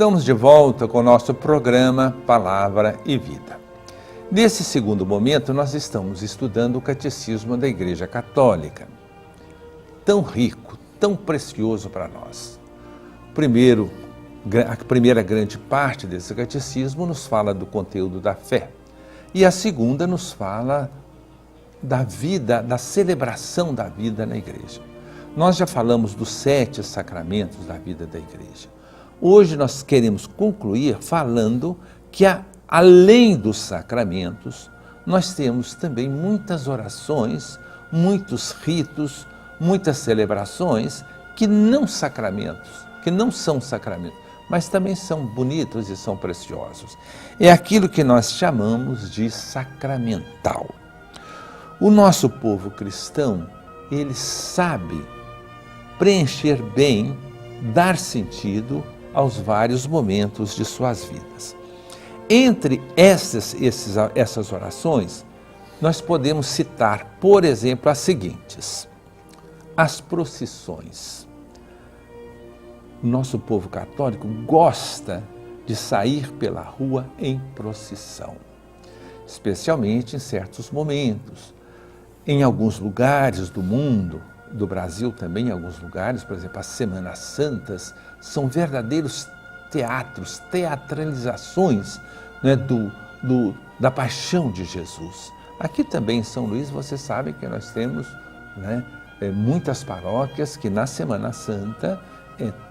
Estamos de volta com o nosso programa Palavra e Vida. Nesse segundo momento, nós estamos estudando o Catecismo da Igreja Católica. Tão rico, tão precioso para nós. A primeira grande parte desse catecismo nos fala do conteúdo da fé. E a segunda nos fala da vida, da celebração da vida na igreja. Nós já falamos dos 7 sacramentos da vida da igreja. Hoje nós queremos concluir falando que, além dos sacramentos, nós temos também muitas orações, muitos ritos, muitas celebrações que não são sacramentos, mas também são bonitos e são preciosos. É aquilo que nós chamamos de sacramental. O nosso povo cristão, ele sabe preencher bem, dar sentido aos vários momentos de suas vidas. Entre essas orações, nós podemos citar, por exemplo, as seguintes: as procissões. O nosso povo católico gosta de sair pela rua em procissão, especialmente em certos momentos. Em alguns lugares do mundo, do Brasil também, em alguns lugares, por exemplo, as Semanas Santas, são verdadeiros teatros, teatralizações, né, da paixão de Jesus. Aqui também em São Luís, você sabe que nós temos, né, muitas paróquias que na Semana Santa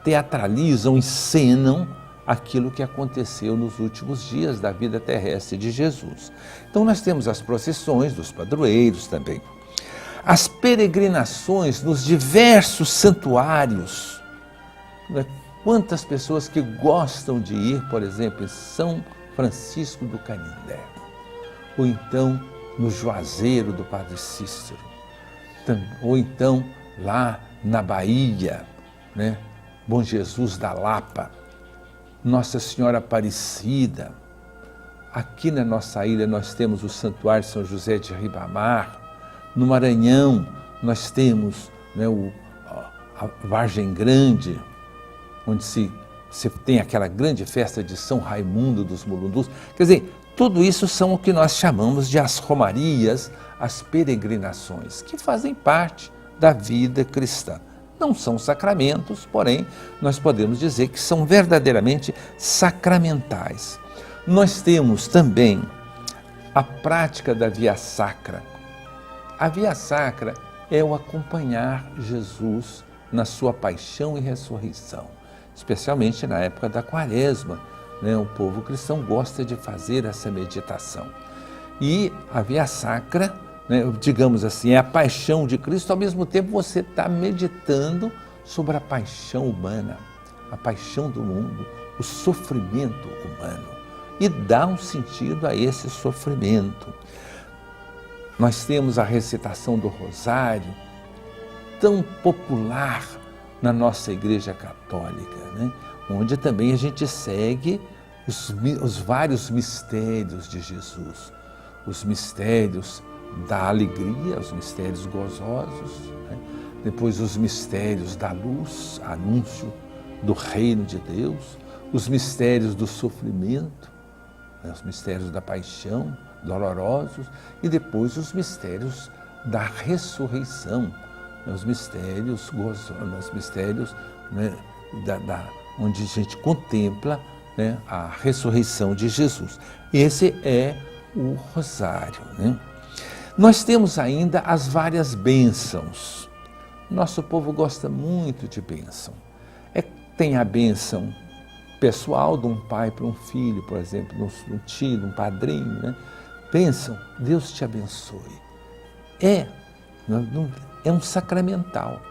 teatralizam, encenam aquilo que aconteceu nos últimos dias da vida terrestre de Jesus. Então nós temos as procissões dos padroeiros também. As peregrinações nos diversos santuários. Quantas pessoas que gostam de ir, por exemplo, em São Francisco do Canindé, ou então no Juazeiro do Padre Cícero, ou então lá na Bahia, né? Bom Jesus da Lapa, Nossa Senhora Aparecida. Aqui na nossa ilha nós temos o Santuário São José de Ribamar. No Maranhão nós temos, né, a Vargem Grande, onde se tem aquela grande festa de São Raimundo dos Mulundus. Quer dizer, tudo isso são o que nós chamamos de as romarias, as peregrinações, que fazem parte da vida cristã. Não são sacramentos, porém, nós podemos dizer que são verdadeiramente sacramentais. Nós temos também a prática da Via Sacra. A Via Sacra é o acompanhar Jesus na sua paixão e ressurreição, especialmente na época da Quaresma, né? O povo cristão gosta de fazer essa meditação. E a Via Sacra, né, digamos assim, é a paixão de Cristo, ao mesmo tempo você está meditando sobre a paixão humana, a paixão do mundo, o sofrimento humano, e dá um sentido a esse sofrimento. Nós temos a recitação do Rosário, tão popular na nossa Igreja Católica, né, onde também a gente segue os vários mistérios de Jesus, os mistérios da alegria, os mistérios gozosos, né? Depois os mistérios da luz, anúncio do reino de Deus, os mistérios do sofrimento, né? Os mistérios da paixão, dolorosos, e depois os mistérios da ressurreição, né? Os mistérios gozosos, os mistérios, né, onde a gente contempla, né, a ressurreição de Jesus. Esse é o Rosário, né? Nós temos ainda as várias bênçãos. Nosso povo gosta muito de bênção. Tem a bênção pessoal de um pai para um filho, por exemplo, de um tio, de um padrinho, né? Bênção, Deus te abençoe. É um sacramental.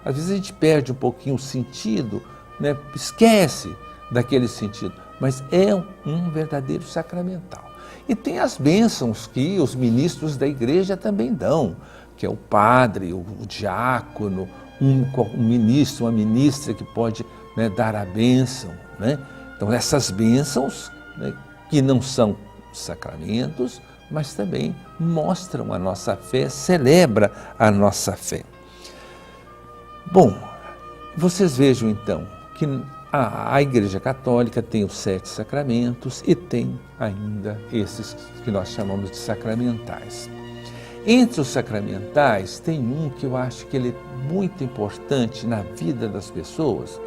Às vezes a gente perde um pouquinho o sentido, né? Esquece daquele sentido, mas é um verdadeiro sacramental. E tem as bênçãos que os ministros da igreja também dão, que é o padre, o diácono, um ministro, uma ministra que pode, né, dar a bênção, né? Então essas bênçãos, né, que não são sacramentos, mas também mostram a nossa fé, celebra a nossa fé. Bom, vocês vejam então que A Igreja Católica tem os 7 sacramentos e tem ainda esses que nós chamamos de sacramentais. Entre os sacramentais, tem um que eu acho que ele é muito importante na vida das pessoas,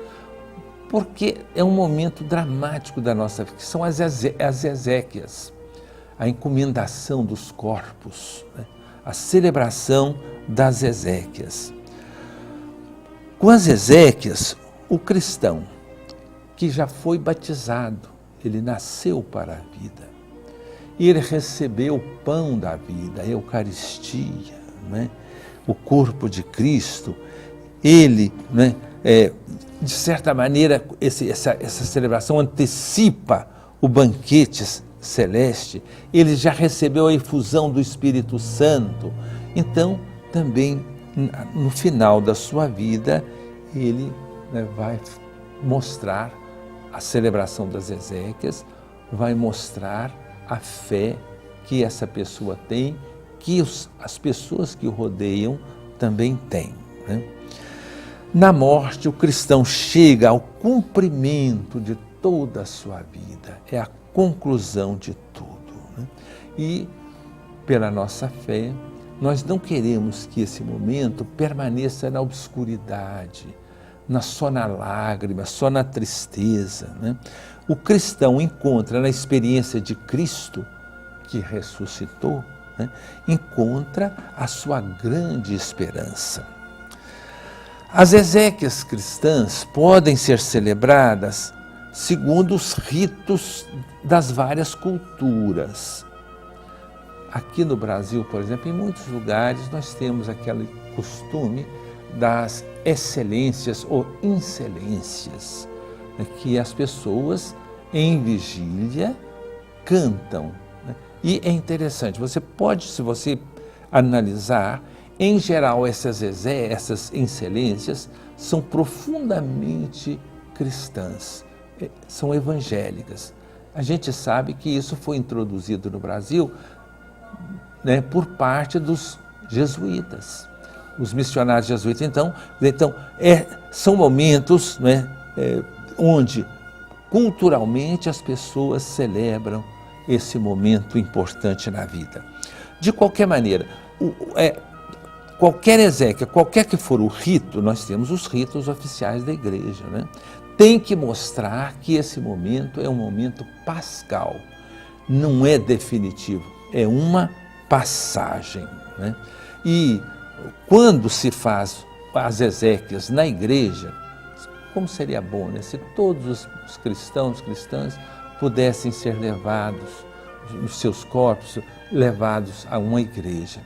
porque é um momento dramático da nossa vida, que são as exéquias, a encomendação dos corpos, né? A celebração das exéquias. Com as exéquias, o cristão que já foi batizado, ele nasceu para a vida. E ele recebeu o pão da vida, a Eucaristia, né? O corpo de Cristo. Ele, né, de certa maneira, essa celebração antecipa o banquete celeste. Ele já recebeu a efusão do Espírito Santo. Então, também, no final da sua vida, ele, né, vai mostrar a celebração das exéquias, vai mostrar a fé que essa pessoa tem, que as pessoas que o rodeiam também têm, né? Na morte, o cristão chega ao cumprimento de toda a sua vida, é a conclusão de tudo, né? E, pela nossa fé, nós não queremos que esse momento permaneça na obscuridade, só na lágrima, só na tristeza, né? O cristão encontra na experiência de Cristo, que ressuscitou, né, encontra a sua grande esperança. As exéquias cristãs podem ser celebradas segundo os ritos das várias culturas. Aqui no Brasil, por exemplo, em muitos lugares nós temos aquele costume das excelências ou incelências, né, que as pessoas em vigília cantam, né? E é interessante, você pode, se você analisar, em geral essas excelências são profundamente cristãs, são evangélicas. A gente sabe que isso foi introduzido no Brasil, né, por parte dos jesuítas, os missionários jesuítas. Então são momentos, né, onde culturalmente as pessoas celebram esse momento importante na vida. De qualquer maneira, qualquer exéquia, qualquer que for o rito, nós temos os ritos oficiais da igreja, né? Tem que mostrar que esse momento é um momento pascal, não é definitivo, é uma passagem, né? E quando se faz as exéquias na igreja, como seria bom, né, se todos os cristãos, cristãs, pudessem ser levados, os seus corpos levados a uma igreja.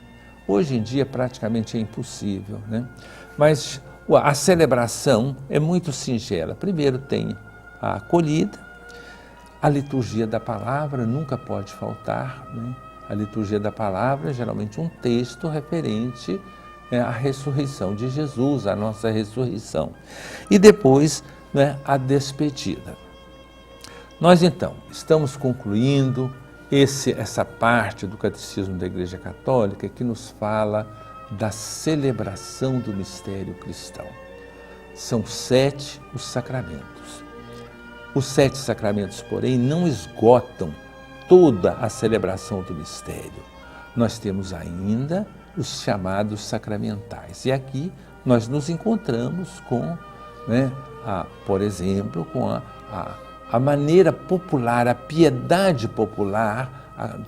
Hoje em dia praticamente é impossível, né? Mas a celebração é muito singela. Primeiro tem a acolhida, a liturgia da palavra nunca pode faltar, né? A liturgia da palavra é geralmente um texto referente à ressurreição de Jesus, a nossa ressurreição. E depois, né, a despedida. Nós então estamos concluindo essa parte do Catecismo da Igreja Católica que nos fala da celebração do mistério cristão. São 7 os sacramentos. Os 7 sacramentos, porém, não esgotam toda a celebração do mistério. Nós temos ainda os chamados sacramentais. E aqui nós nos encontramos com, né, por exemplo, com a maneira popular, a piedade popular,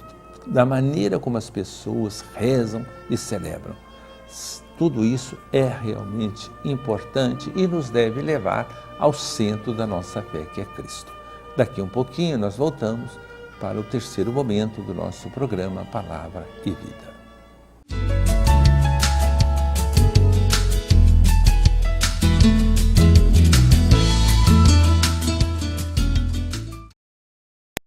da maneira como as pessoas rezam e celebram. Tudo isso é realmente importante e nos deve levar ao centro da nossa fé, que é Cristo. Daqui um pouquinho nós voltamos para o terceiro momento do nosso programa Palavra e Vida.